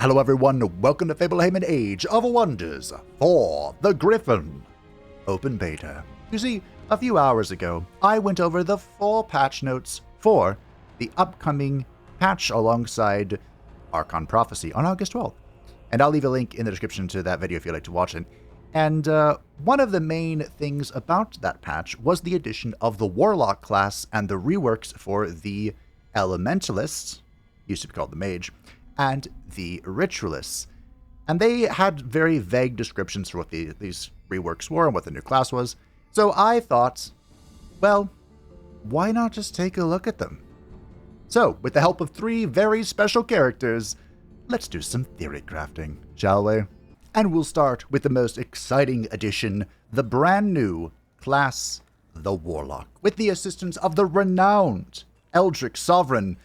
Hello everyone, welcome to Fablehaven Age of Wonders for the Griffon Open Beta. You see, a few hours ago, I went over the full patch notes for the upcoming patch alongside Archon Prophecy on August 12th. And I'll leave a link in the description to that video if you'd like to watch it. And one of the main things about that patch was the addition of the Warlock class and the reworks for the Elementalist, used to be called the Mage, and the Ritualists. And they had very vague descriptions for what these reworks were and what the new class was. So I thought, well, why not just take a look at them? So, with the help of 3 very special characters, let's do some theory crafting, shall we? And we'll start with the most exciting addition, the brand new class, the Warlock, with the assistance of the renowned Eldritch Sovereign.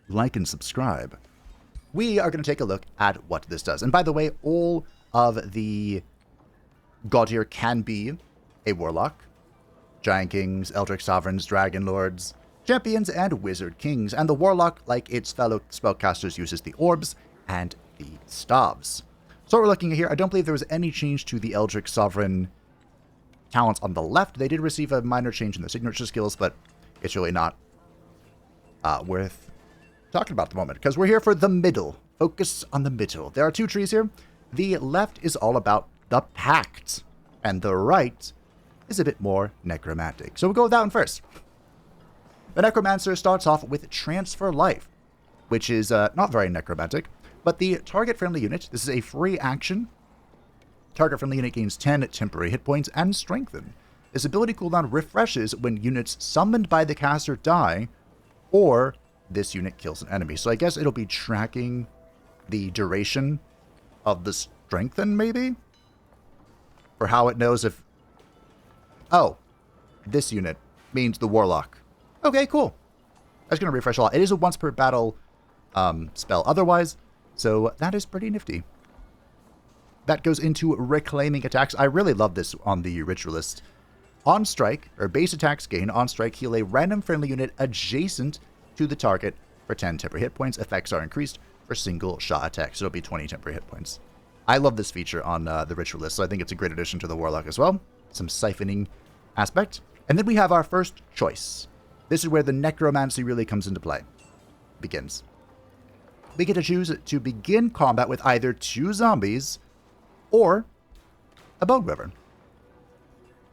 Like and subscribe. We are going to take a look at what this does. And by the way, all of the god here can be a Warlock. Giant Kings, Eldritch Sovereigns, Dragon Lords, Champions, and Wizard Kings. And the Warlock, like its fellow spellcasters, uses the Orbs and the Staves. So what we're looking at here, I don't believe there was any change to the Eldritch Sovereign talents on the left. They did receive a minor change in the signature skills, but it's really not worth talking about at the moment, because we're here for the middle. Focus on the middle. There are 2 trees here. The left is all about the Pact, and the right is a bit more necromantic. So we'll go with that one first. The Necromancer starts off with Transfer Life, which is not very necromantic, but the target-friendly unit, this is a free action. Target-friendly unit gains 10 temporary hit points and strengthen. This ability cooldown refreshes when units summoned by the caster die, or this unit kills an enemy. So I guess it'll be tracking the duration of the strengthen, maybe? For how it knows if... Oh, this unit means the Warlock. Okay, cool. That's going to refresh a lot. It is a once per battle spell otherwise, so that is pretty nifty. That goes into reclaiming attacks. I really love this on the Ritualist. On strike, or base attacks gain on strike, heal a random friendly unit adjacent to the target for 10 temporary hit points. Effects are increased for single shot attacks, so it'll be 20 temporary hit points. I love this feature on the Ritualist, so I think it's a great addition to the Warlock as well. Some siphoning aspect. And then we have our first choice. This is where the necromancy really comes into play. Begins. We get to choose to begin combat with either 2 zombies or a bone wyvern.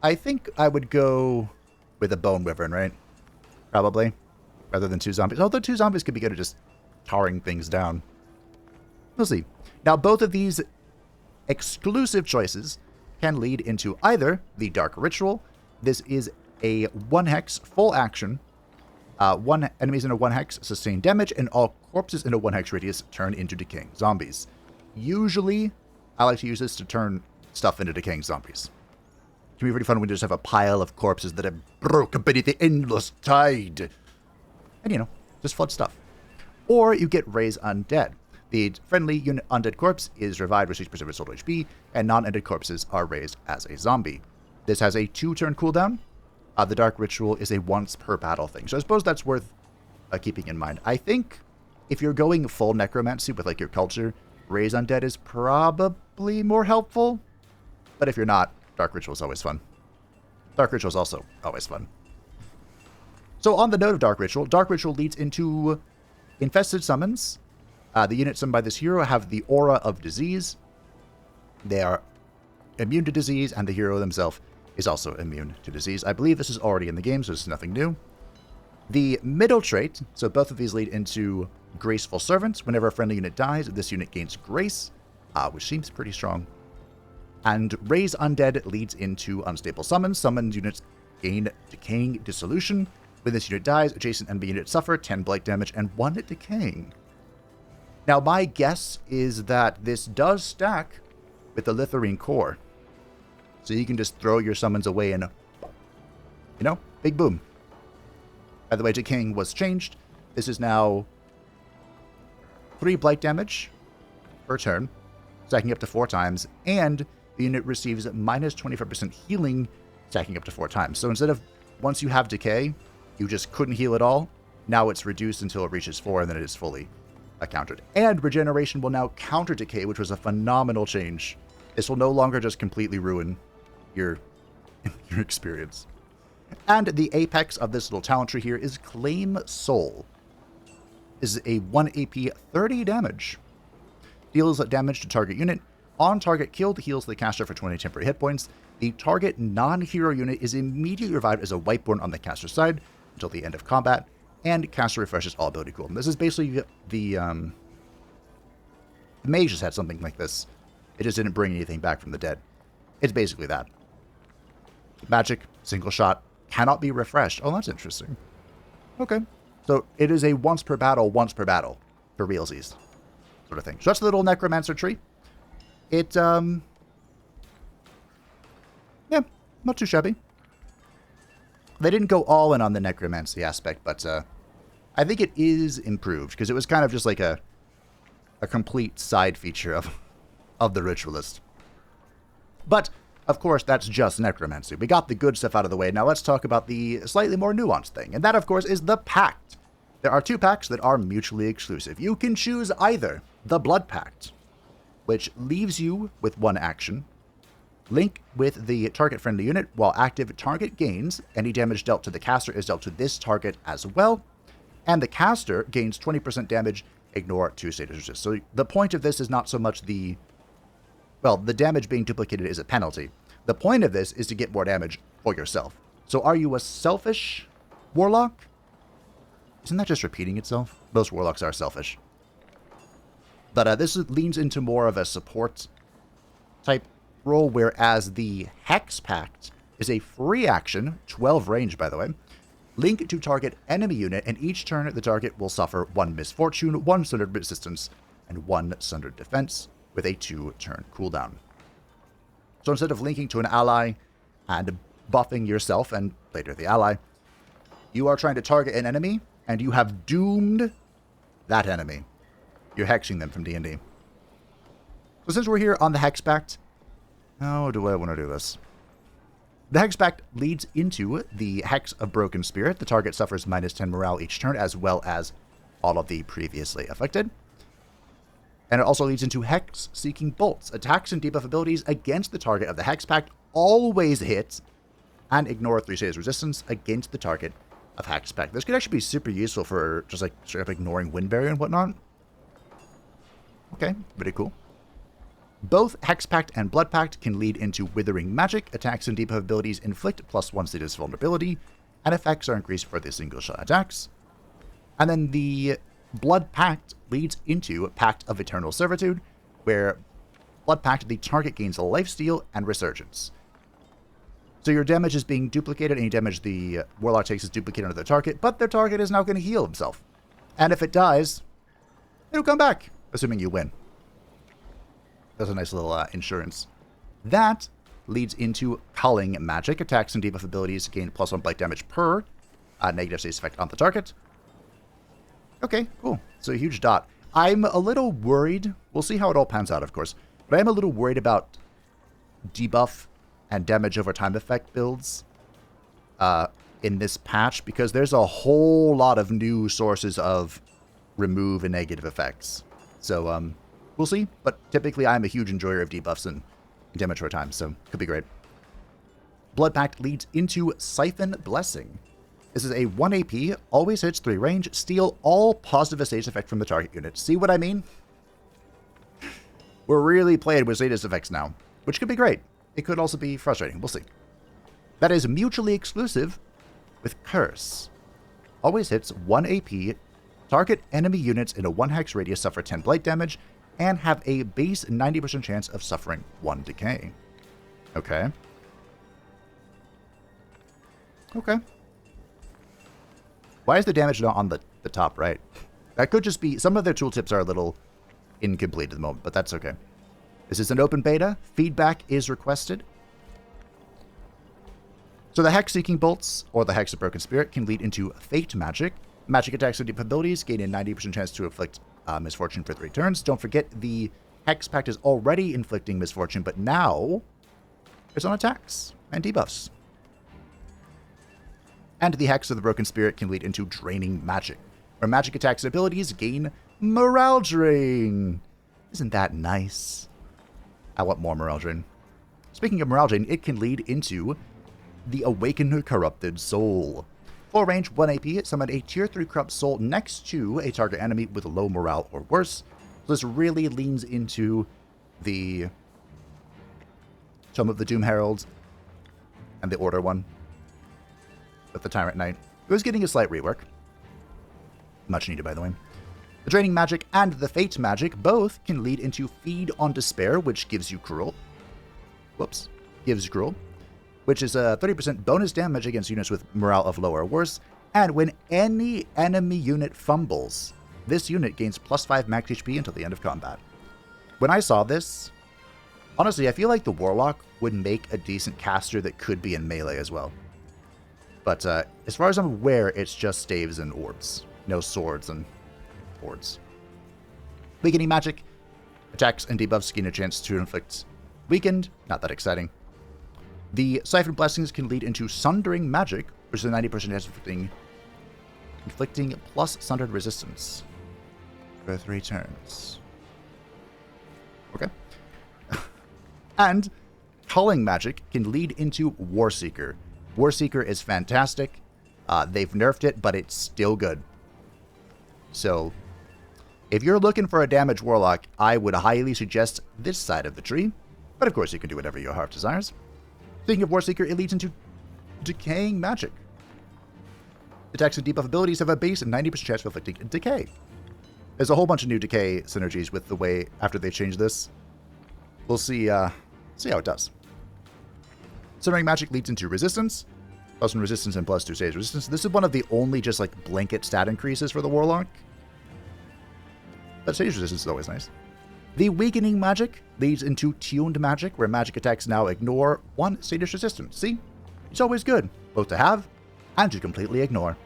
I think I would go with a bone wyvern, right? Probably. Rather than 2 zombies. Although 2 zombies could be good at just tarring things down. We'll see. Now, both of these exclusive choices can lead into either the Dark Ritual. This is a 1-hex full action. 1 enemies in a 1-hex sustain damage, and all corpses in a 1-hex radius turn into decaying zombies. Usually, I like to use this to turn stuff into decaying zombies. It can be pretty fun when you just have a pile of corpses that have broken beneath the endless tide. And, you know, just flood stuff. Or you get Raise Undead. The friendly unit Undead Corpse is revived with 6% of its total HP, and non-ended corpses are raised as a zombie. This has a 2-turn cooldown. The Dark Ritual is a once per battle thing. So I suppose that's worth keeping in mind. I think if you're going full necromancy with like your culture, Raise Undead is probably more helpful. But if you're not, Dark Ritual is always fun. Dark Ritual is also always fun. So on the note of Dark Ritual leads into infested summons. The units summoned by this hero have the aura of disease. They are immune to disease, and the hero himself is also immune to disease. I believe this is already in the game, so this is nothing new. The middle trait, so both of these lead into Graceful Servant. Whenever a friendly unit dies, this unit gains Grace, which seems pretty strong. And Raise Undead leads into Unstable Summons. Summoned units gain Decaying Dissolution. When this unit dies, adjacent enemy units suffer 10 blight damage and 1 decaying. Now, my guess is that this does stack with the Litharine Core. So you can just throw your summons away and, you know, big boom. By the way, decaying was changed. This is now 3 blight damage per turn, stacking up to 4 times, and the unit receives minus 25% healing, stacking up to 4 times. So instead of once you have decay, you just couldn't heal at all. Now it's reduced until it reaches 4, and then it is fully countered. And regeneration will now counter decay, which was a phenomenal change. This will no longer just completely ruin your experience. And the apex of this little talent tree here is Claim Soul. This is a 1 AP 30 damage. Deals damage to target unit. On target killed, heals the caster for 20 temporary hit points. The target non-hero unit is immediately revived as a Whiteborn on the caster's side until the end of combat, and caster refreshes all ability cooldown. This is basically the mage just had something like this. It just didn't bring anything back from the dead. It's basically that. Magic, single shot, cannot be refreshed. Oh, that's interesting. Okay. So it is a once per battle for realsies sort of thing. So that's the little necromancer tree. It, yeah, not too shabby. They didn't go all in on the necromancy aspect, but I think it is improved because it was kind of just like a complete side feature of the Ritualist. But, of course, that's just necromancy. We got the good stuff out of the way. Now let's talk about the slightly more nuanced thing. And that, of course, is the Pact. There are 2 pacts that are mutually exclusive. You can choose either the Blood Pact, which leaves you with 1 action. Link with the target-friendly unit. While active, target gains. Any damage dealt to the caster is dealt to this target as well. And the caster gains 20% damage. Ignore 2 status resist. So the point of this is not so much the damage being duplicated is a penalty. The point of this is to get more damage for yourself. So are you a selfish Warlock? Isn't that just repeating itself? Most Warlocks are selfish. But this leans into more of a support type role, whereas the Hex Pact is a free action, 12 range by the way. Link to target enemy unit, and each turn the target will suffer 1 misfortune, 1 sundered resistance, and 1 sundered defense, with a 2-turn cooldown. So instead of linking to an ally and buffing yourself and later the ally, you are trying to target an enemy, and you have doomed that enemy. You're hexing them from D&D. So since we're here on the Hex Pact, how do I want to do this? The Hex Pact leads into the Hex of Broken Spirit. The target suffers -10 morale each turn, as well as all of the previously afflicted. And it also leads into Hex Seeking Bolts. Attacks and debuff abilities against the target of the Hex Pact always hit, and ignore 3 status resistance against the target of Hex Pact. This could actually be super useful for just like straight up ignoring Wind Barrier and whatnot. Okay, pretty cool. Both Hex Pact and Blood Pact can lead into Withering Magic. Attacks and debuff abilities inflict +1 status vulnerability, and effects are increased for the single shot attacks. And then the Blood Pact leads into Pact of Eternal Servitude, where Blood Pact, the target gains Lifesteal and Resurgence. So your damage is being duplicated. Any damage the Warlock takes is duplicated on the target, but their target is now going to heal himself. And if it dies, it'll come back, assuming you win. That's a nice little insurance. That leads into Culling Magic. Attacks and debuff abilities gain +1 bite damage per negative status effect on the target. Okay, cool. So a huge dot. I'm a little worried. We'll see how it all pans out, of course. But I am a little worried about debuff and damage over time effect builds in this patch, because there's a whole lot of new sources of remove and negative effects. So, we'll see. But typically, I'm a huge enjoyer of debuffs and damage over time, so could be great. Blood Pact leads into Siphon Blessing. This is a 1 AP, always hits 3 range, steal all positive status effect from the target unit. See what I mean? We're really playing with status effects now, which could be great. It could also be frustrating. We'll see. That is mutually exclusive with Curse. Always hits 1 AP, target enemy units in a 1 hex radius suffer 10 blight damage, and have a base 90% chance of suffering 1 decay. Okay. Okay. Why is the damage not on the top right? That could just be... Some of their tooltips are a little incomplete at the moment, but that's okay. This is an open beta. Feedback is requested. So the Hex Seeking Bolts, or the Hex of Broken Spirit, can lead into Fate Magic. Magic attacks and abilities gain a 90% chance to inflict misfortune for 3 turns. Don't forget, the Hex Pact is already inflicting misfortune, but now it's on attacks and debuffs. And the Hex of the Broken Spirit can lead into Draining Magic, where magic attacks and abilities gain Morale Drain. Isn't that nice? I want more Morale Drain. Speaking of Morale Drain, it can lead into the Awakened Corrupted Soul. For range 1 AP, summon a tier 3 corrupt soul next to a target enemy with low morale or worse. So this really leans into the Tome of the Doom Herald and the Order one with the Tyrant Knight. It was getting a slight rework. Much needed, by the way. The Draining Magic and the Fate Magic both can lead into Feed on Despair, which gives you Cruel. Whoops. Gives Cruel. Which is a 30% bonus damage against units with morale of low or worse. And when any enemy unit fumbles, this unit gains +5 max HP until the end of combat. When I saw this, honestly, I feel like the Warlock would make a decent caster that could be in melee as well. But as far as I'm aware, it's just staves and orbs. No swords and boards. Weakening Magic. Attacks and debuffs gain a chance to inflict weakened. Not that exciting. The Siphon Blessings can lead into Sundering Magic, which is a 90% chance of inflicting plus Sundered Resistance for 3 turns. Okay. And Culling Magic can lead into Warseeker. Warseeker is fantastic. They've nerfed it, but it's still good. So, if you're looking for a damage Warlock, I would highly suggest this side of the tree. But of course, you can do whatever your heart desires. Speaking of Warseeker, it leads into Decaying Magic. Attacks and debuff abilities have a base and 90% chance of inflicting Decay. There's a whole bunch of new Decay synergies with the way after they change this. We'll see how it does. Sundering Magic leads into Resistance. +1 Resistance and +2 Stage Resistance. This is one of the only just like blanket stat increases for the Warlock. But Stage Resistance is always nice. The Weakening Magic leads into Tuned Magic, where magic attacks now ignore 1 status resistance. See? It's always good, both to have and to completely ignore.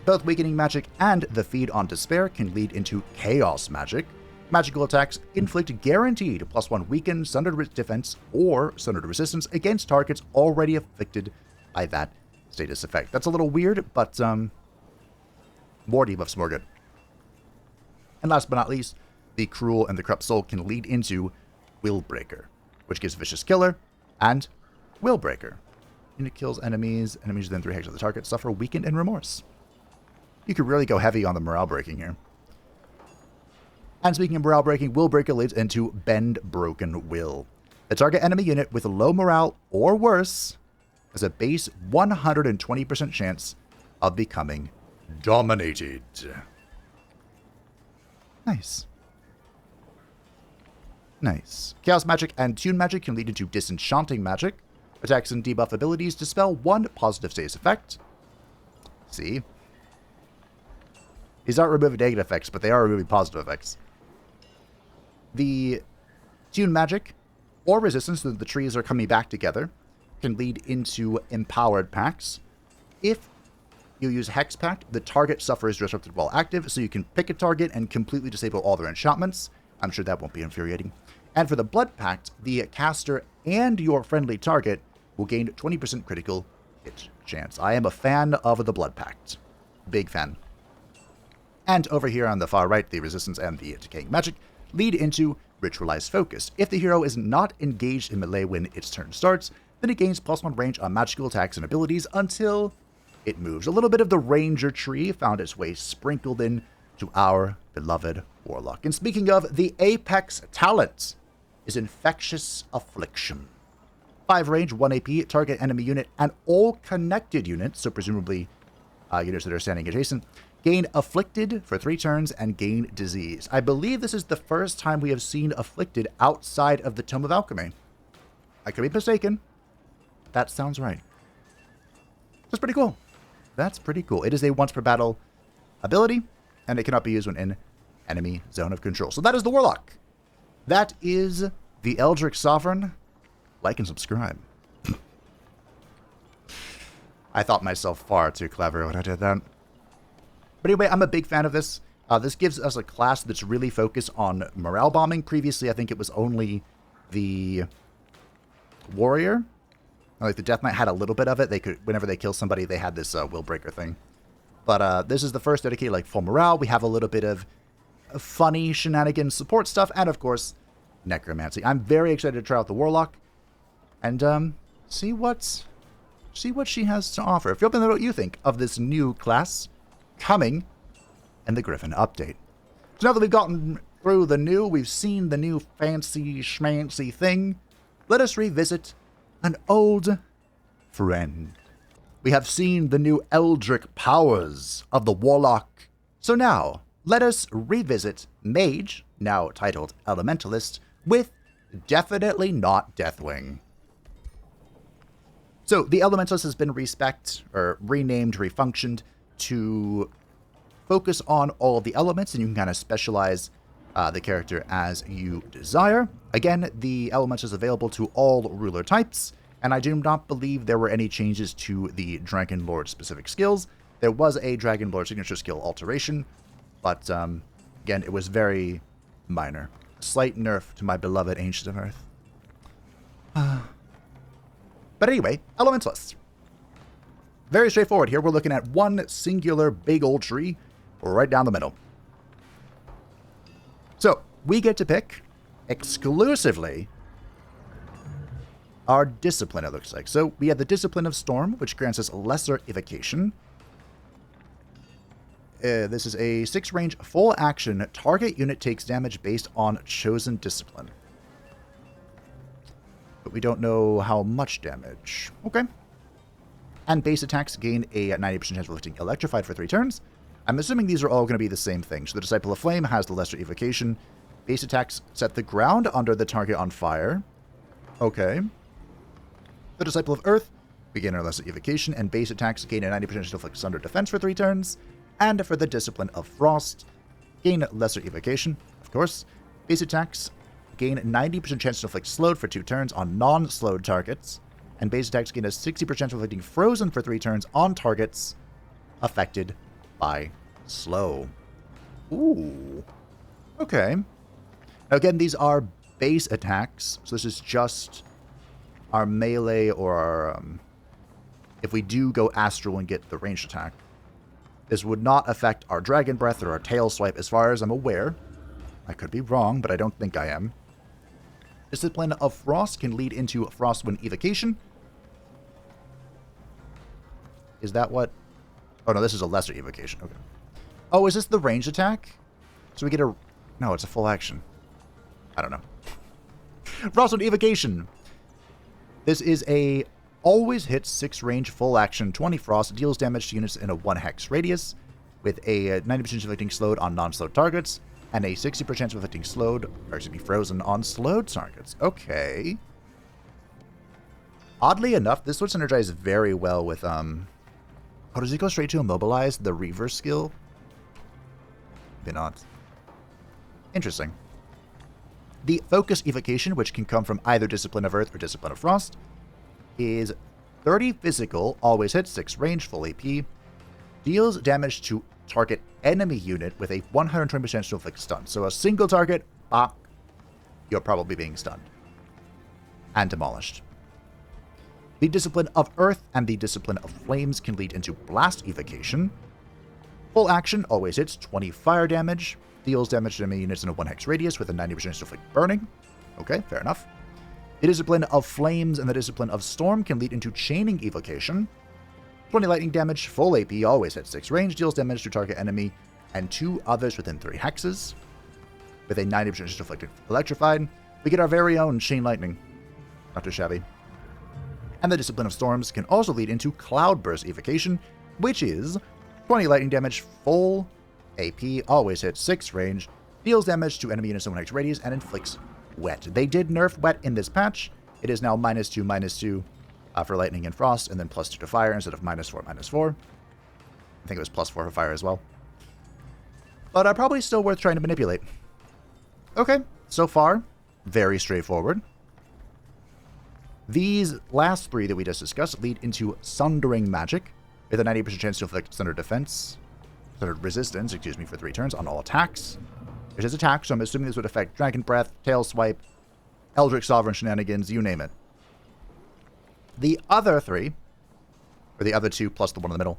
Both Weakening Magic and the Feed on Despair can lead into Chaos Magic. Magical attacks inflict guaranteed +1 weakened, sundered defense, or sundered resistance against targets already afflicted by that status effect. That's a little weird, but more debuffs, more good. And last but not least, the Cruel and the Corrupt Soul can lead into Willbreaker, which gives Vicious Killer and Willbreaker. Unit kills enemies. Enemies within 3 hexes of the target suffer Weakened and Remorse. You could really go heavy on the morale breaking here. And speaking of morale breaking, Willbreaker leads into Bend Broken Will. The target enemy unit with low morale or worse has a base 120% chance of becoming dominated. Nice. Nice. Chaos Magic and Tune Magic can lead into Disenchanting Magic. Attacks and debuff abilities dispel 1 positive status effect. See? These aren't removing negative effects, but they are removing positive effects. The Tune Magic or Resistance, so the trees are coming back together, can lead into Empowered Pacts. If you use Hex Pact, the target suffers disrupted while active, so you can pick a target and completely disable all their enchantments. I'm sure that won't be infuriating. And for the Blood Pact, the caster and your friendly target will gain 20% critical hit chance. I am a fan of the Blood Pact. Big fan. And over here on the far right, the Resistance and the Decaying Magic lead into Ritualized Focus. If the hero is not engaged in melee when its turn starts, then it gains +1 range on magical attacks and abilities until it moves. A little bit of the Ranger tree found its way sprinkled in to our beloved Warlock. And speaking of, the apex talent is Infectious Affliction. 5 range, 1 AP, target enemy unit, and all connected units, so presumably units that are standing adjacent, gain Afflicted for 3 turns and gain Disease. I believe this is the first time we have seen Afflicted outside of the Tome of Alchemy. I could be mistaken. That sounds right. That's pretty cool. That's pretty cool. It is a once per battle ability, and it cannot be used when in enemy zone of control. So that is the Warlock. That is the Eldritch Sovereign. Like and subscribe. I thought myself far too clever when I did that. But anyway, I'm a big fan of this. This gives us a class that's really focused on morale bombing. Previously, I think it was only the Warrior. Like the Death Knight had a little bit of it. They could, whenever they kill somebody, they had this Willbreaker thing. But this is the first dedicated, like, full morale. We have a little bit of funny shenanigans support stuff, and of course, necromancy. I'm very excited to try out the Warlock and see what she has to offer. If you open what you think of this new class coming in the Griffon update. So now that we've gotten through the new, we've seen the new fancy schmancy thing, let us revisit an old friend. We have seen the new eldritch powers of the Warlock. So now, let us revisit Mage, now titled Elementalist, with definitely not Deathwing. So, the Elementalist has been renamed, refunctioned to focus on all of the elements, and you can kind of specialize the character as you desire. Again, the Elementalist is available to all ruler types, and I do not believe there were any changes to the Dragon Lord specific skills. There was a Dragon Lord signature skill alteration, but again, it was very minor. A slight nerf to my beloved Ancient of Earth. But anyway, Elementalist. Very straightforward here. We're looking at one singular big old tree right down the middle. So, we get to pick exclusively our discipline, it looks like. So, we have the Discipline of Storm, which grants us lesser evocation. This is a 6-range full action. Target unit takes damage based on chosen discipline. But we don't know how much damage. Okay. And base attacks gain a 90% chance of lifting electrified for 3 turns. I'm assuming these are all going to be the same thing. So the Disciple of Flame has the lesser evocation. Base attacks set the ground under the target on fire. Okay. The Disciple of Earth, we gain our lesser evocation, and base attacks gain a 90% chance to inflict Sunder defense for 3 turns. And for the Discipline of Frost, gain lesser evocation, of course. Base attacks gain 90% chance to inflict slowed for 2 turns on non-slowed targets. And base attacks gain a 60% of inflicting frozen for 3 turns on targets affected by slow. Ooh. Okay. Now again, these are base attacks, so this is just our melee or our, if we do go astral and get the ranged attack. This would not affect our Dragon Breath or our Tail Swipe as far as I'm aware. I could be wrong, but I don't think I am. Discipline of Frost can lead into Frostwind Evocation. Is that what? Oh no, this is a lesser evocation. Okay. Oh, is this the ranged attack? So we get a... No, it's a full action. I don't know. Frostwind Evocation. This is a always hits 6 range full action 20 frost, deals damage to units in a 1 hex radius, with a 90% inflicting slowed on non-slowed targets, and a 60% chance of inflicting slowed, or excuse me, frozen on slowed targets. Okay. Oddly enough, this would synergize very well with, oh, does he go straight to immobilize the reverse skill? Maybe not. Interesting. The Focus Evocation, which can come from either Discipline of Earth or Discipline of Frost, is 30 physical, always hits, 6 range, full AP, deals damage to target enemy unit with a 120% chance to inflict stun. So a single target, you're probably being stunned and demolished. The Discipline of Earth and the Discipline of Flames can lead into Blast Evocation. Full action, always hits, 20 fire damage, deals damage to enemy units in a 1 hex radius with a 90% chance to inflict burning. Okay, fair enough. The Discipline of Flames and the Discipline of Storm can lead into Chaining Evocation. 20 lightning damage, full AP, always hits 6 range, deals damage to target enemy and 2 others within 3 hexes. With a 90% chance to inflict electrified, we get our very own Chain Lightning. Not too shabby. And the Discipline of Storms can also lead into Cloudburst Evocation, which is 20 lightning damage, full AP, always hits 6 range, deals damage to enemy units in 1 hex radius, and inflicts Wet. They did nerf Wet in this patch. It is now -2/-2 for lightning and frost, and then +2 to fire instead of -4/-4. I think it was +4 for fire as well. But probably still worth trying to manipulate. Okay, so far, very straightforward. These last 3 that we just discussed lead into Sundering Magic, with a 90% chance to inflict Thunder Defense, Thunder Resistance, excuse me, for 3 turns on all attacks. There's his attack, so I'm assuming this would affect Dragon Breath, Tail Swipe, Eldritch Sovereign Shenanigans, you name it. The other 3, or the other 2 plus the one in the middle,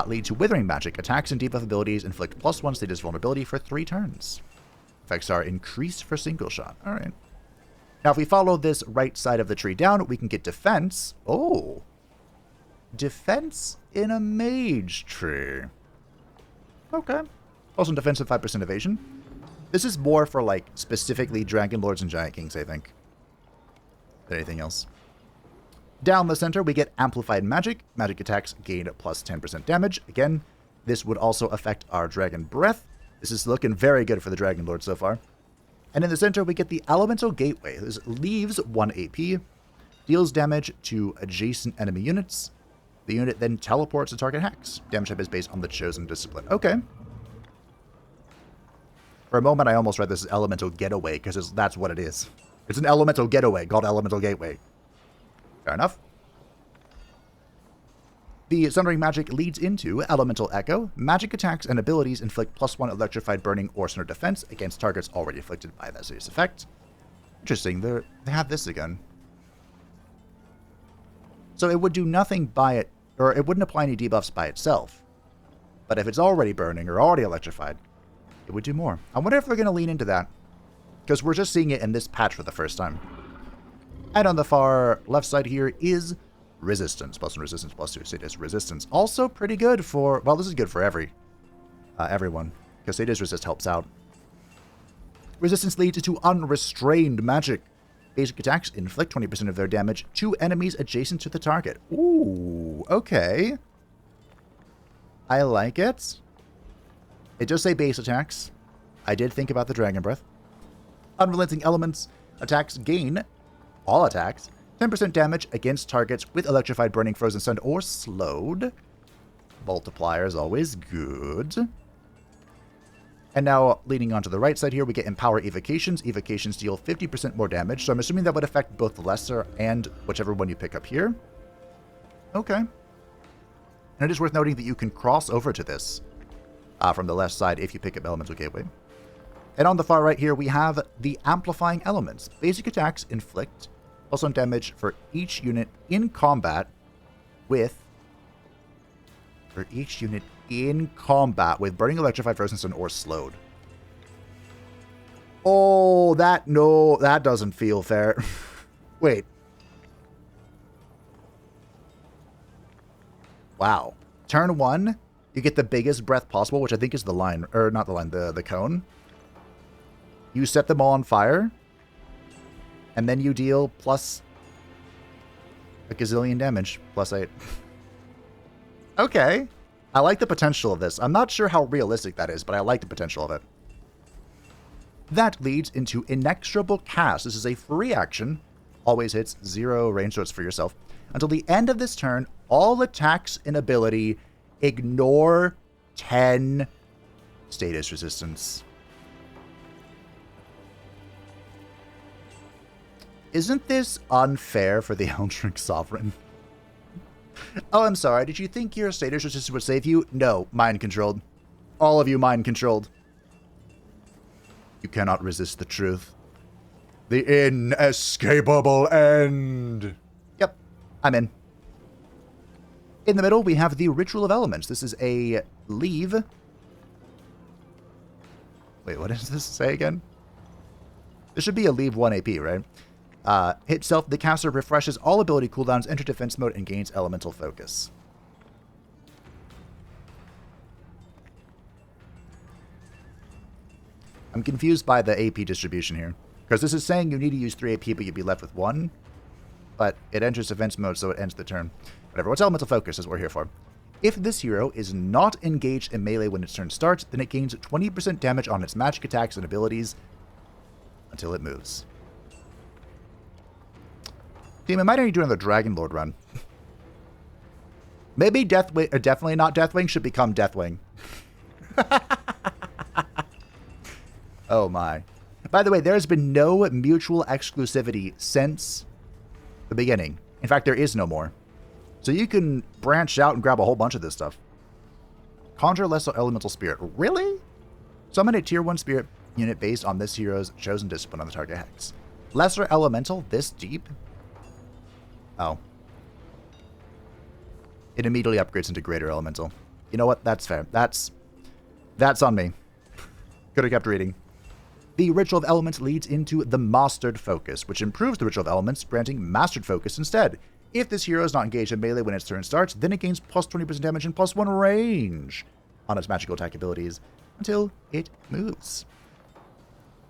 Lead to Withering Magic. Attacks and debuff abilities inflict +1 status vulnerability for 3 turns. Effects are increased for single shot. Alright. Now, if we follow this right side of the tree down, we can get defense. Oh. Defense in a mage tree. Okay. Also defense and 5% evasion. This is more for, like, specifically Dragon Lords and Giant Kings, I think, than anything else. Down the center, we get Amplified Magic. Magic attacks gain plus 10% damage. Again, this would also affect our Dragon Breath. This is looking very good for the Dragon Lord so far. And in the center, we get the Elemental Gateway. This leaves 1 AP, deals damage to adjacent enemy units. The unit then teleports to target hex. Damage type is based on the chosen discipline. Okay. For a moment, I almost read this as Elemental Getaway, because that's what it is. It's an Elemental Getaway called Elemental Gateway. Fair enough. The Sundering Magic leads into Elemental Echo. Magic attacks and abilities inflict +1 Electrified Burning or Snare Defense against targets already afflicted by that serious effect. Interesting, they have this again. So it would do nothing by it, or it wouldn't apply any debuffs by itself. But if it's already burning or already electrified, it would do more. I wonder if they're going to lean into that, because we're just seeing it in this patch for the first time. And on the far left side here is Resistance. +1 resistance, +2 status resistance. Also pretty good for, well, this is good for everyone, because status resist helps out. Resistance leads to Unrestrained Magic. Basic attacks inflict 20% of their damage to enemies adjacent to the target. Ooh, okay. I like it. It does say base attacks. I did think about the Dragon Breath. Unrelenting Elements. Attacks gain, all attacks, 10% damage against targets with Electrified, Burning, Frozen, Stunned, or Slowed. Multiplier is always good. And now, leading on to the right side here, we get Empower Evocations. Evocations deal 50% more damage, so I'm assuming that would affect both the Lesser and whichever one you pick up here. Okay. And it is worth noting that you can cross over to this from the left side if you pick up Elemental Gateway. And on the far right here, we have the Amplifying Elements. Basic attacks inflict +1 damage for each unit in combat with Burning, Electrified, Frozen, Stun, or Slowed. Oh, that doesn't feel fair. Wait. Wow. Turn 1, you get the biggest breath possible, which I think is the line, or not the line, the cone. You set them all on fire, and then you deal plus a gazillion damage, +8. Okay. I like the potential of this. I'm not sure how realistic that is, but I like the potential of it. That leads into Inexorable Cast. This is a free action. Always hits 0 range, so it's for yourself. Until the end of this turn, all attacks and ability ignore 10 status resistance. Isn't this unfair for the Eldritch Sovereign? Oh, I'm sorry. Did you think your status resistance would save you? No, mind controlled. All of you mind controlled. You cannot resist the truth. The inescapable end. Yep, I'm in. In the middle, we have the Ritual of Elements. This is a leave. Wait, what does this say again? This should be a leave 1 AP, right? Hit self, the caster refreshes all ability cooldowns, enter defense mode, and gains elemental focus. I'm confused by the AP distribution here, because this is saying you need to use 3 AP, but you'd be left with 1. But it enters defense mode, so it ends the turn. Whatever, what's elemental focus is what we're here for. If this hero is not engaged in melee when its turn starts, then it gains 20% damage on its magic attacks and abilities until it moves. Team, I might need to do another Dragon Lord run. Maybe Deathwing, or definitely not Deathwing, should become Deathwing. Oh my. By the way, there has been no mutual exclusivity since the beginning. In fact, there is no more. So you can branch out and grab a whole bunch of this stuff. Conjure Lesser Elemental Spirit. Really? Summon a tier 1 spirit unit based on this hero's chosen discipline on the target hex. Lesser Elemental this deep? Oh. It immediately upgrades into Greater Elemental. You know what? That's fair. That's on me. Could have kept reading. The Ritual of Elements leads into the Mastered Focus, which improves the Ritual of Elements, granting Mastered Focus instead. If this hero is not engaged in melee when its turn starts, then it gains plus 20% damage and plus 1 range on its magical attack abilities until it moves.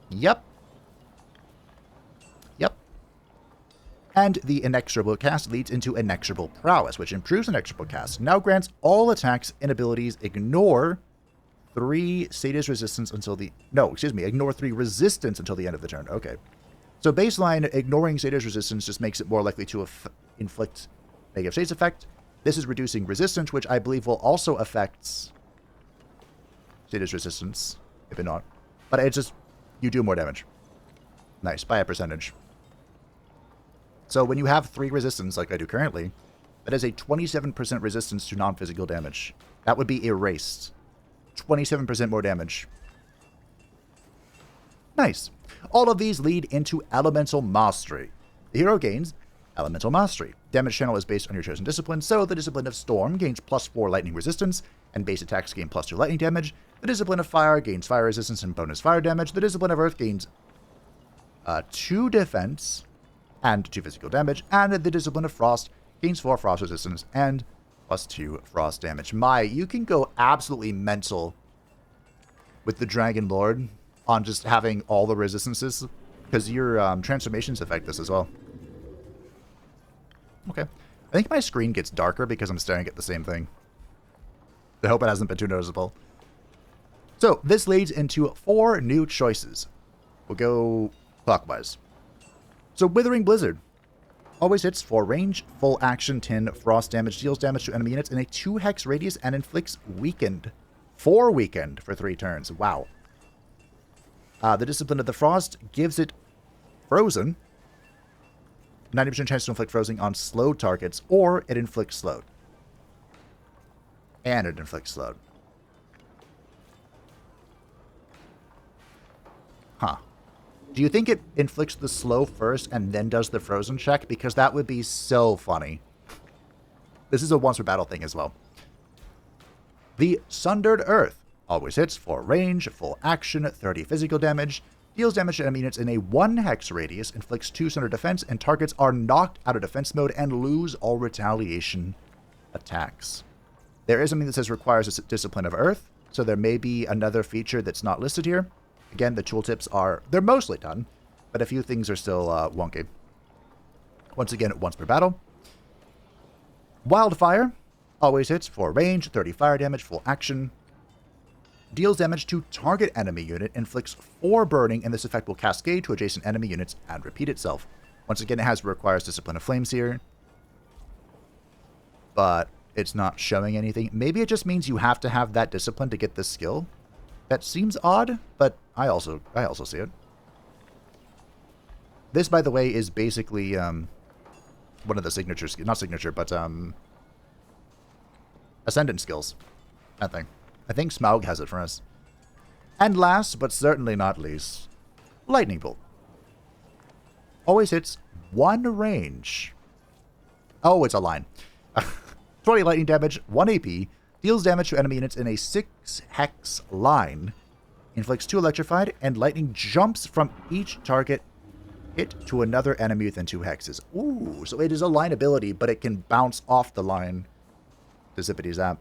Yep. And the Inexorable Cast leads into Inexorable Prowess, which improves Inexorable Cast. Now grants all attacks and abilities ignore 3 status resistance until the... No, excuse me, ignore 3 resistance until the end of the turn. Okay. So baseline, ignoring status resistance just makes it more likely to inflict negative status effect. This is reducing resistance, which I believe will also affect status resistance, if not. But it's just, you do more damage. Nice, by a percentage. So when you have 3 resistance, like I do currently, that is a 27% resistance to non-physical damage. That would be erased. 27% more damage. Nice. All of these lead into Elemental Mastery. The hero gains Elemental Mastery. Damage channel is based on your chosen discipline, so the Discipline of Storm gains plus 4 lightning resistance, and base attacks gain plus 2 lightning damage. The Discipline of Fire gains fire resistance and bonus fire damage. The Discipline of Earth gains 2 defense and 2 physical damage, and the Discipline of Frost gains 4 frost resistance and plus 2 frost damage. You can go absolutely mental with the Dragon Lord on just having all the resistances, because your transformations affect this as well. Okay. I think my screen gets darker because I'm staring at the same thing. I hope it hasn't been too noticeable. So, this leads into 4 new choices. We'll go clockwise. So, Withering Blizzard always hits for range, full action, 10 frost damage, deals damage to enemy units in a 2 hex radius, and inflicts weakened. 4 weakened for 3 turns. Wow. The Discipline of the Frost gives it frozen. 90% chance to inflict frozen on slowed targets, or it inflicts slowed. And it inflicts slowed. Huh. Do you think it inflicts the slow first and then does the frozen check? Because that would be so funny. This is a once per battle thing as well. The Sundered Earth always hits for range, full action, 30 physical damage, deals damage to enemy units in a 1 hex radius, inflicts 2 sundered defense, and targets are knocked out of defense mode and lose all retaliation attacks. There is something that says requires a Discipline of Earth, so there may be another feature that's not listed here. Again, the tooltips they're mostly done, but a few things are still wonky. Once again, once per battle. Wildfire always hits for range, 30 fire damage, full action. Deals damage to target enemy unit, inflicts 4 burning, and this effect will cascade to adjacent enemy units and repeat itself. Once again, it requires Discipline of Flames here, but it's not showing anything. Maybe it just means you have to have that discipline to get this skill. That seems odd, but I also see it. This, by the way, is basically one of the signatures, not signature, but Ascendant skills. That thing. I think Smaug has it for us. And last, but certainly not least, Lightning Bolt. Always hits 1 range. Oh, it's a line. 20 lightning damage, 1 AP, deals damage to enemy units in a 6 hex line, inflicts 2 electrified, and lightning jumps from each target hit to another enemy within 2 hexes. Ooh, so it is a line ability, but it can bounce off the line to Zippity Zap.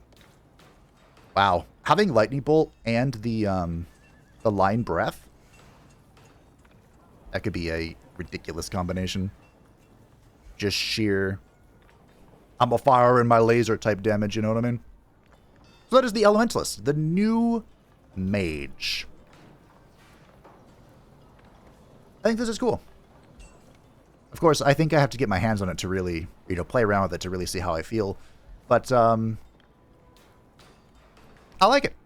Wow. Having Lightning Bolt and the line breath, that could be a ridiculous combination. Just sheer, I'm a fire in my laser type damage, you know what I mean? So that is the Elementalist, the new mage. I think this is cool. Of course, I think I have to get my hands on it to really, play around with it to really see how I feel. But, I like it.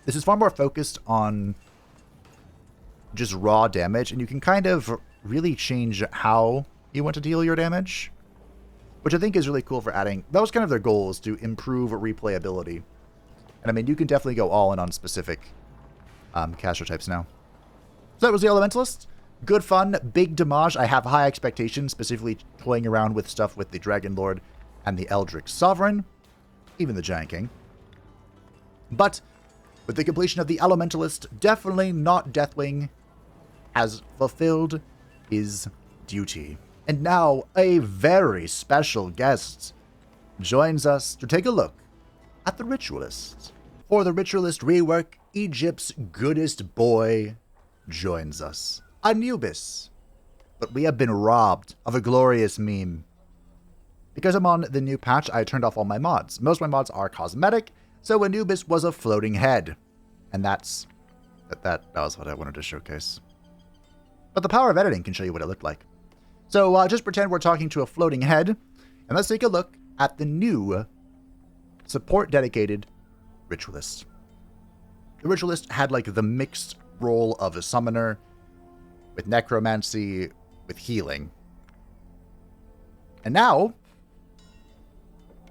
This is far more focused on just raw damage, and you can kind of really change how you want to deal your damage, which I think is really cool for adding. That was kind of their goal, is to improve replayability. And I mean, you can definitely go all in on specific caster types now. So that was the Elementalist. Good fun, big damage. I have high expectations, specifically toying around with stuff with the Dragon Lord and the Eldritch Sovereign. even the Giant King. But with the completion of the Elementalist, definitely not Deathwing has fulfilled his duty. And now a very special guest joins us to take a look at the Ritualist. For the Ritualist rework, Egypt's goodest boy joins us, Anubis. But we have been robbed of a glorious meme. Because I'm on the new patch, I turned off all my mods. Most of my mods are cosmetic, so Anubis was a floating head. And that was what I wanted to showcase. But the power of editing can show you what it looked like. So just pretend we're talking to a floating head, and let's take a look at the new support-dedicated Ritualist. The Ritualist had like the mixed role of a summoner, with necromancy, with healing. And now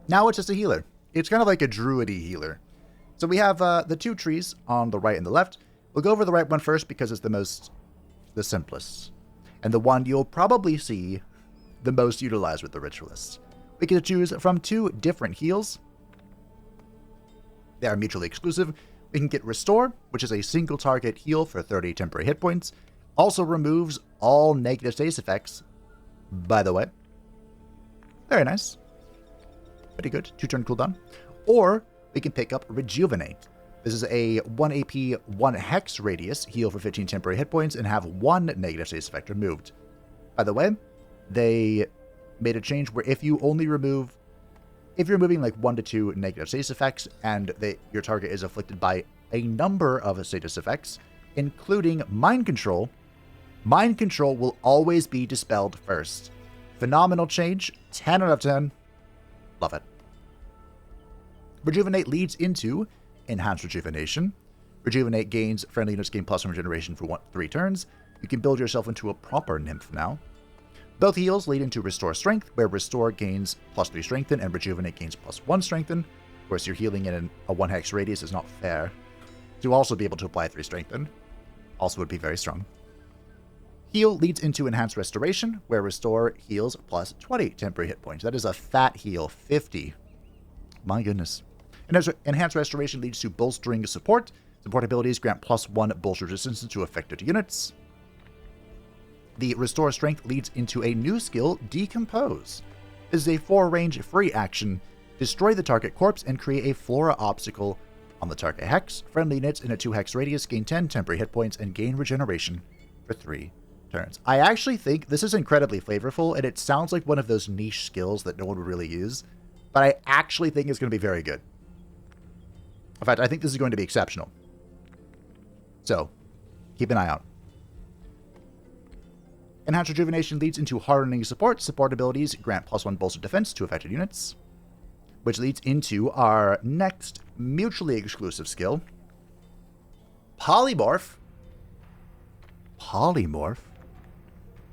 it's just a healer. It's kind of like a druidy healer. So we have the two trees on the right and the left. We'll go over the right one first because it's the simplest. And the one you'll probably see the most utilized with the Ritualist. We can choose from two different heals. They are mutually exclusive. We can get Restore, which is a single target heal for 30 temporary hit points. Also removes all negative status effects, by the way. Very nice. Pretty good. 2-turn cooldown. Or we can pick up Rejuvenate. This is a 1 AP, 1 hex radius heal for 15 temporary hit points and have 1 negative status effect removed. By the way, they made a change where if you're removing like 1 to 2 negative status effects and your target is afflicted by a number of status effects, including Mind Control will always be dispelled first. Phenomenal change. 10 out of 10. Love it. Rejuvenate leads into Enhanced Rejuvenation. Rejuvenate gains friendly units gain +1 regeneration for 3 turns. You can build yourself into a proper nymph now. Both heals lead into Restore Strength, where Restore gains +3 Strengthen and Rejuvenate gains +1 Strengthen. Of course, you're healing in a 1 hex radius is not fair. To also be able to apply 3 Strengthen. Also would be very strong. Heal leads into Enhanced Restoration, where Restore heals +20 temporary hit points. That is a fat heal, 50. My goodness. Enhanced Restoration leads to Bolstering Support. Support abilities grant +1 bolster resistance to affected units. The Restore Strength leads into a new skill, Decompose. This is a 4-range free action. Destroy the target corpse and create a flora obstacle on the target hex. Friendly units in a 2 hex radius gain 10 temporary hit points and gain regeneration for 3 turns. I actually think this is incredibly flavorful, and it sounds like one of those niche skills that no one would really use, but I actually think it's going to be very good. In fact, I think this is going to be exceptional. So, keep an eye out. Enhanced Rejuvenation leads into Hardening Support. Support abilities grant +1 bolster defense to affected units, which leads into our next mutually exclusive skill, Polymorph. Polymorph.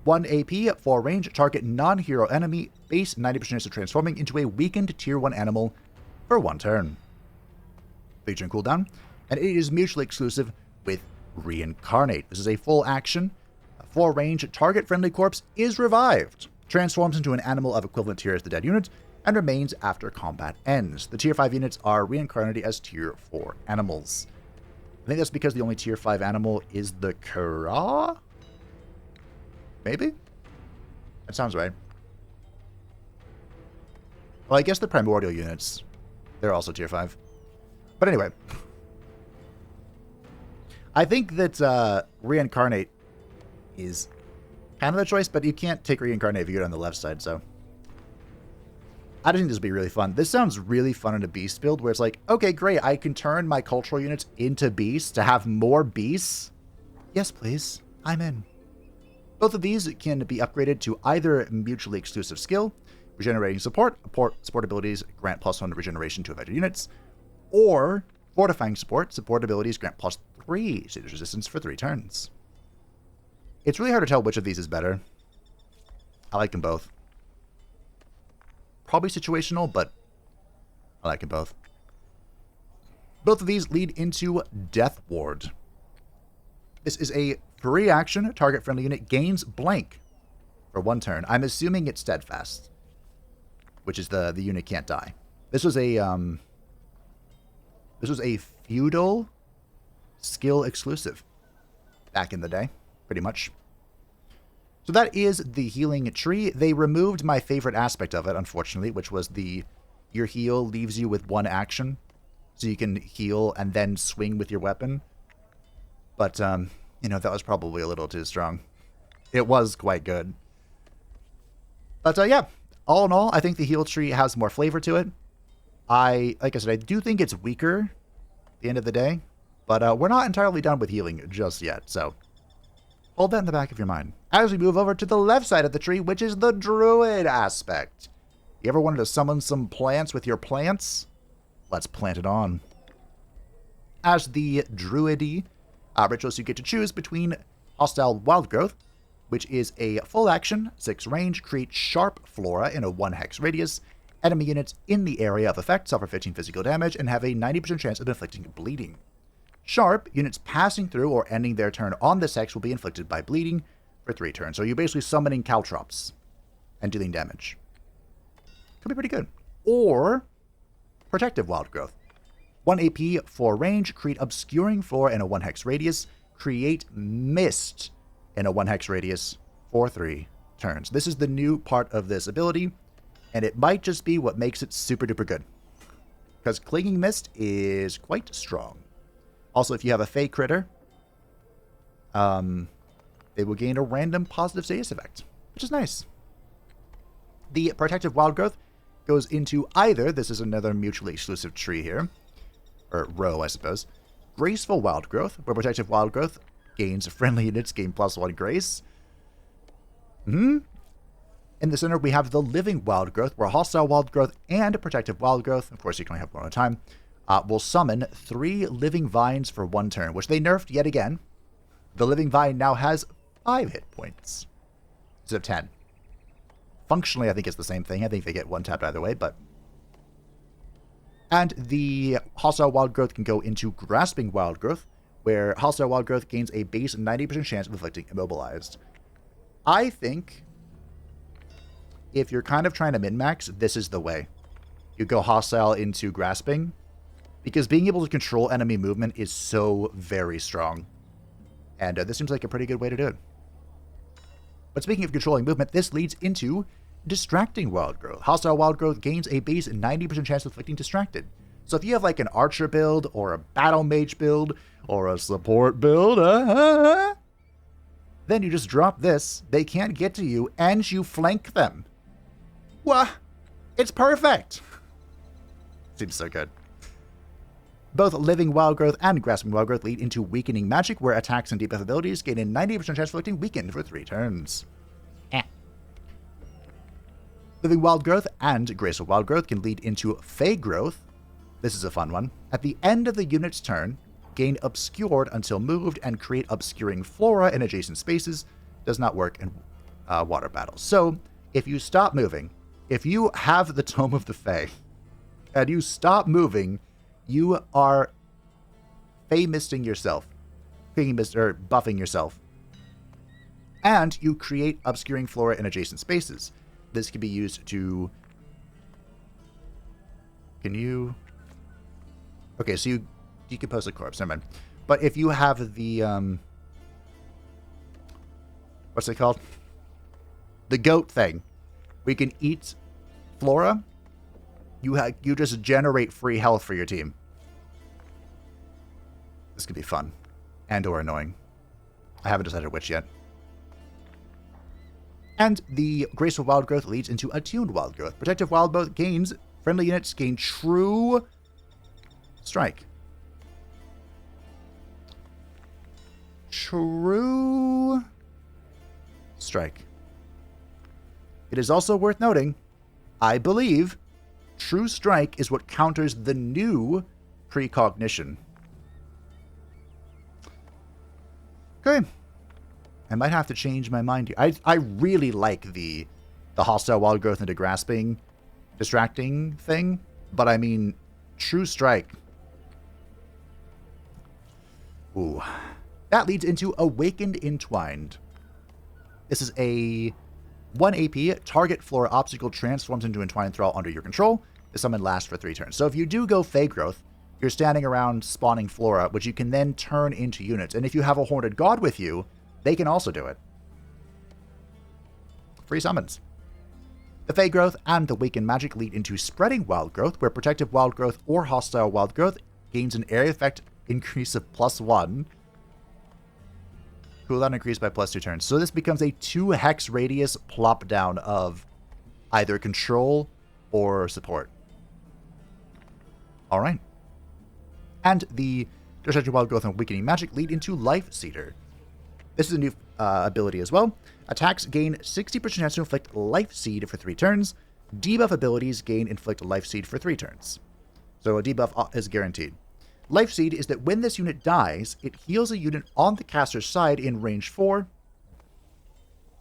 1 AP, 4 range, target non-hero enemy, base 90% chance of transforming into a weakened tier 1 animal for 1 turn. 3-turn cooldown, and it is mutually exclusive with Reincarnate. This is a full action. 4 range, target friendly corpse is revived, transforms into an animal of equivalent tier as the dead unit, and remains after combat ends. The tier 5 units are reincarnated as tier 4 animals. I think that's because the only tier 5 animal is the Kara? Maybe? That sounds right. Well, I guess the primordial units, they're also tier 5. But anyway, I think that Reincarnate is kind of the choice, but you can't take Reincarnate if you get on the left side, so I just think this would be really fun. This sounds really fun in a beast build, where it's like, okay, great, I can turn my cultural units into beasts to have more beasts. Yes, please. I'm in. Both of these can be upgraded to either mutually exclusive skill, Regenerating Support. Support abilities grant +1 regeneration to affected units, or Fortifying Support. Support abilities grant +3 status resistance for 3 turns. It's really hard to tell which of these is better. I like them both. Probably situational, but I like them both. Both of these lead into Death Ward. This is a free action. Target friendly unit gains blank for 1 turn. I'm assuming it's Steadfast, which is the unit can't die. This was a This was a feudal skill exclusive back in the day, pretty much. So that is the healing tree. They removed my favorite aspect of it, unfortunately, which was your heal leaves you with one action. So you can heal and then swing with your weapon. But, you know, that was probably a little too strong. It was quite good. But, yeah, all in all, I think the heal tree has more flavor to it. Like I said, I do think it's weaker at the end of the day. But we're not entirely done with healing just yet, so hold that in the back of your mind. As we move over to the left side of the tree, which is the druid aspect. You ever wanted to summon some plants with your plants? Let's plant it on. As the druidy ritualist, you get to choose between hostile wild growth, which is a full action, 6 range, create sharp flora in a 1 hex radius. Enemy units in the area of effect suffer 15 physical damage and have a 90% chance of inflicting bleeding. Sharp, units passing through or ending their turn on this hex will be inflicted by bleeding for 3 turns. So you're basically summoning caltrops and dealing damage. Could be pretty good. Or protective wild growth. 1 AP, 4 range, create obscuring flora in a 1 hex radius, create mist in a 1 hex radius for 3 turns. This is the new part of this ability, and it might just be what makes it super duper good. Because clinging mist is quite strong. Also, if you have a Fey critter, they will gain a random positive status effect, which is nice. The protective wild growth goes into either, this is another mutually exclusive tree here, or row, I suppose, graceful wild growth, where protective wild growth gains friendly units gain +1 grace. In the center, we have the living wild growth, where hostile wild growth and protective wild growth, of course you can only have one at a time, will summon 3 living vines for 1 turn, which they nerfed yet again. The living vine now has 5 hit points instead of 10. Functionally, I think it's the same thing. I think they get 1 tapped either way, but... And the hostile wild growth can go into grasping wild growth, where hostile wild growth gains a base 90% chance of inflicting immobilized. I think if you're kind of trying to min-max, this is the way. You go hostile into grasping, because being able to control enemy movement is so very strong. And this seems like a pretty good way to do it. But speaking of controlling movement, this leads into distracting wild growth. Hostile wild growth gains a base 90% chance of inflicting distracted. So if you have like an archer build, or a battle mage build, or a support build, then you just drop this, they can't get to you, and you flank them. Wah! It's perfect! Seems so good. Both living wild growth and grasping wild growth lead into weakening magic, where attacks and debuff abilities gain a 90% chance of inflicting weakened for 3 turns. Living wild growth and graceful wild growth can lead into fey growth. This is a fun one. At the end of the unit's turn, gain obscured until moved and create obscuring flora in adjacent spaces. Does not work in water battles. So, if you stop moving, if you have the Tome of the Fey, and you stop moving, you are Fey-misting yourself. Or buffing yourself. And you create obscuring flora in adjacent spaces. This can be used to... Can you... Okay, so you decompose a corpse. Never mind. But if you have the... What's it called? The goat thing. We can eat flora. You just generate free health for your team. This could be fun. And or annoying. I haven't decided which yet. And the graceful wild growth leads into attuned wild growth. Protective wild growth gains... Friendly units gain true strike. True strike. It is also worth noting, I believe, true strike is what counters the new precognition. Okay. I might have to change my mind here. I really like the hostile wild growth into grasping, distracting thing, but I mean, true strike. Ooh. That leads into Awakened Entwined. This is a 1 AP, target floor obstacle transforms into Entwined Thrall under your control. The summon lasts for 3 turns. So if you do go Fey Growth, you're standing around spawning flora, which you can then turn into units. And if you have a Horned God with you, they can also do it. Free summons. The Fey Growth and the Weakened Magic lead into Spreading Wild Growth, where Protective Wild Growth or Hostile Wild Growth gains an area effect increase of +1. Cooldown increased by +2 turns. So this becomes a 2 hex radius plop down of either control or support. Alright. And the Destructive Wild Growth and Weakening Magic lead into Life Seeder. This is a new ability as well. Attacks gain 60% chance to inflict Life Seed for 3 turns. Debuff abilities gain Inflict Life Seed for 3 turns. So a debuff is guaranteed. Life Seed is that when this unit dies, it heals a unit on the caster's side in range 4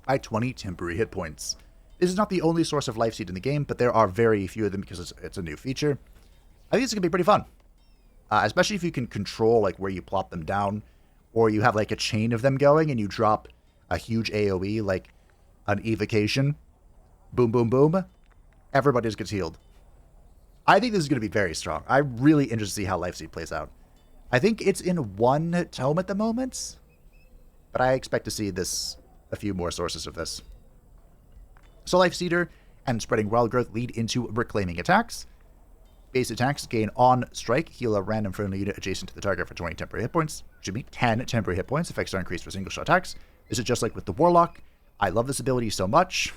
by 20 temporary hit points. This is not the only source of Life Seed in the game, but there are very few of them because it's a new feature. I think it's going to be pretty fun. Especially if you can control like where you plop them down, or you have like a chain of them going and you drop a huge AoE like an evocation. Boom, boom, boom. Everybody just gets healed. I think this is going to be very strong. I'm really interested to see how Life Seed plays out. I think it's in 1 tome at the moment, but I expect to see this a few more sources of this. So Life Seeder and Spreading Wild Growth lead into Reclaiming attacks. Base attacks gain on strike, heal a random friendly unit adjacent to the target for 20 temporary hit points. Should be 10 temporary hit points. Effects are increased for single shot attacks. This is just like with the Warlock. I love this ability so much.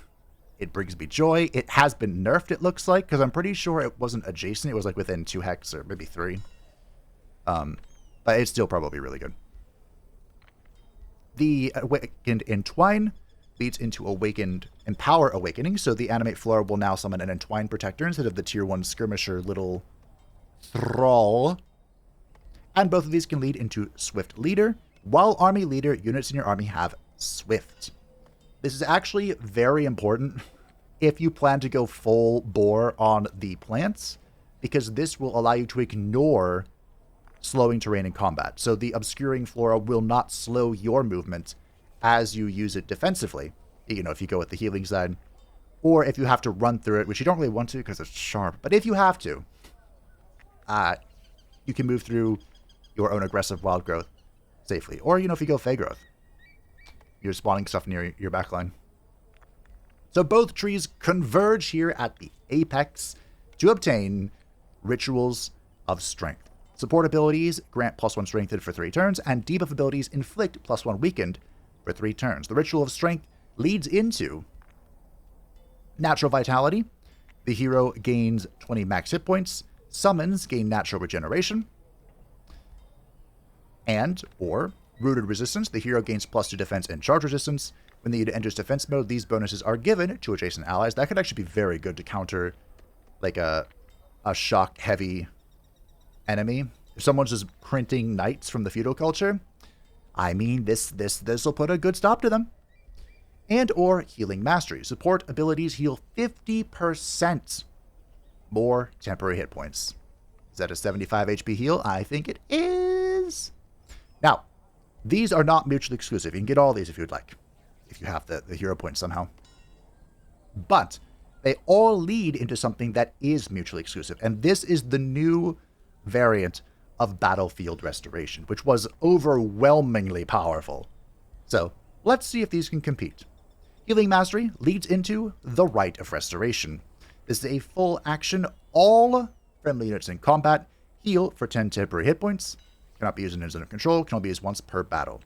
It brings me joy. It has been nerfed, it looks like, because I'm pretty sure it wasn't adjacent. It was like within 2 hex or maybe 3. But it's still probably really good. The Awakened Entwine leads into Awakened Empower Awakening, so the Animate Flora will now summon an Entwine Protector instead of the Tier 1 Skirmisher little Thrall. And both of these can lead into Swift Leader. While Army Leader, units in your army have Swift. This is actually very important if you plan to go full bore on the plants, because this will allow you to ignore slowing terrain in combat. So the Obscuring Flora will not slow your movement as you use it defensively, you know, if you go with the healing side, or if you have to run through it, which you don't really want to because it's sharp, but if you have to, you can move through your own aggressive wild growth safely. Or, you know, if you go Fey Growth, you're spawning stuff near your backline. So both trees converge here at the apex to obtain Rituals of Strength. Support abilities grant +1 strengthened for 3 turns, and debuff abilities inflict +1 weakened for 3 turns. The Ritual of Strength leads into Natural Vitality. The hero gains 20 max hit points. Summons gain natural regeneration. And, or, Rooted Resistance. The hero gains +2 defense and charge resistance. When the unit enters defense mode, these bonuses are given to adjacent allies. That could actually be very good to counter, like, a shock-heavy enemy. If someone's just printing knights from the feudal culture, I mean, this will put a good stop to them. And or Healing Mastery. Support abilities heal 50% more temporary hit points. Is that a 75 HP heal? I think it is. Now, these are not mutually exclusive. You can get all these if you'd like, if you have the hero points somehow. But they all lead into something that is mutually exclusive. And this is the new variant of Battlefield Restoration, which was overwhelmingly powerful. So, let's see if these can compete. Healing Mastery leads into the Rite of Restoration. This is a full action. All friendly units in combat heal for 10 temporary hit points. Cannot be used in a zone of control. Can only be used once per battle.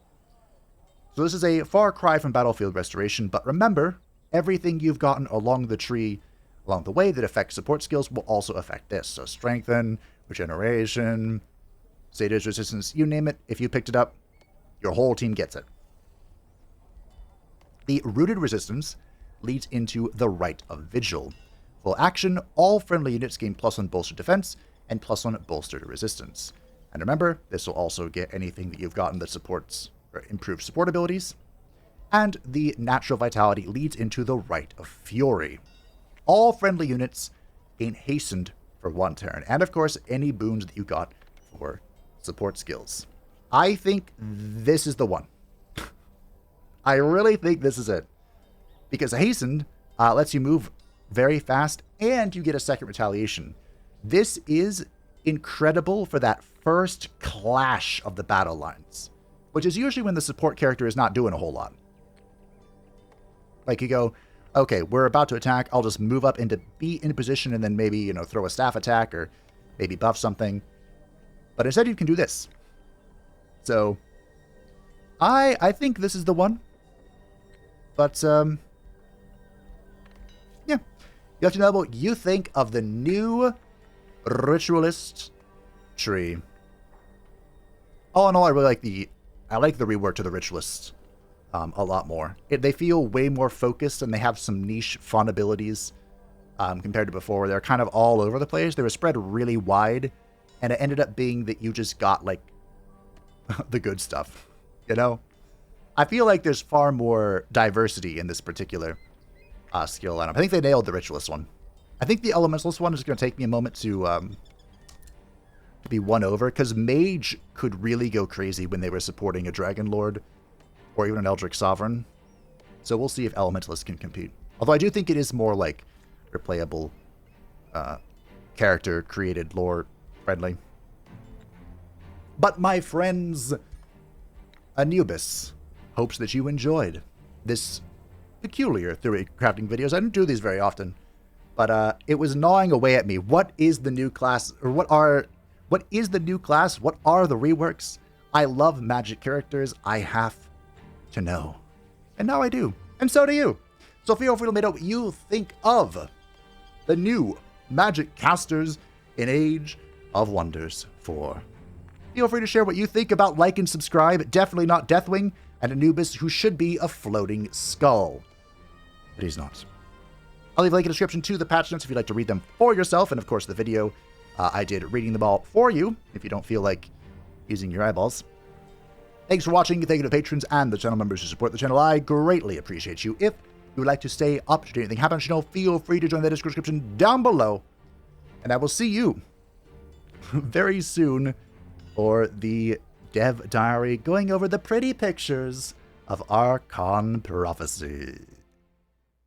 So this is a far cry from Battlefield Restoration, but remember, everything you've gotten along the tree, along the way that affects support skills will also affect this. So Strengthen, Regeneration, Satyrs Resistance, you name it. If you picked it up, your whole team gets it. The Rooted Resistance leads into the Rite of Vigil. Full action, all friendly units gain +1 bolstered defense and +1 bolstered resistance. And remember, this will also get anything that you've gotten that supports or improves support abilities. And the Natural Vitality leads into the Rite of Fury. All friendly units gain hastened for 1 turn. And of course, any boons that you got for support skills. I think this is the one. I really think this is it. Because hastened lets you move very fast and you get a second retaliation. This is incredible for that first clash of the battle lines, which is usually when the support character is not doing a whole lot. Like you go, okay, we're about to attack, I'll just move up into be in position and then maybe, you know, throw a staff attack or maybe buff something. But instead you can do this. So I think this is the one. But yeah. You have to know what you think of the new Ritualist tree. All in all, I really like the rework to the Ritualist a lot more. They feel way more focused and they have some niche fun abilities compared to before. They're kind of all over the place. They were spread really wide, and it ended up being that you just got like the good stuff, you know? I feel like there's far more diversity in this particular skill lineup. I think they nailed the Ritualist one. I think the Elementalist one is going to take me a moment to be won over, because Mage could really go crazy when they were supporting a Dragon Lord or even an Eldritch Sovereign. So we'll see if Elementalist can compete. Although I do think it is more like replayable, character created, lore friendly. But my friends, Anubis hopes that you enjoyed this peculiar Theorycrafting videos. I don't do these very often, but it was gnawing away at me. What is the new class, or what is the new class? What are the reworks? I love magic characters. I have to know. And now I do. And so do you. So feel free to let me know what you think of the new magic casters in Age of Wonders 4. Feel free to share what you think about like and subscribe. Definitely not Deathwing and Anubis, who should be a floating skull. But he's not. I'll leave a link in the description to the patch notes if you'd like to read them for yourself. And of course, the video I did reading them all for you if you don't feel like using your eyeballs. Thanks for watching. Thank you to patrons and the channel members who support the channel. I greatly appreciate you. If you would like to stay up to date anything happens on the channel, feel free to join the Discord description down below. And I will see you very soon for the Dev Diary, going over the pretty pictures of Archon Prophecy.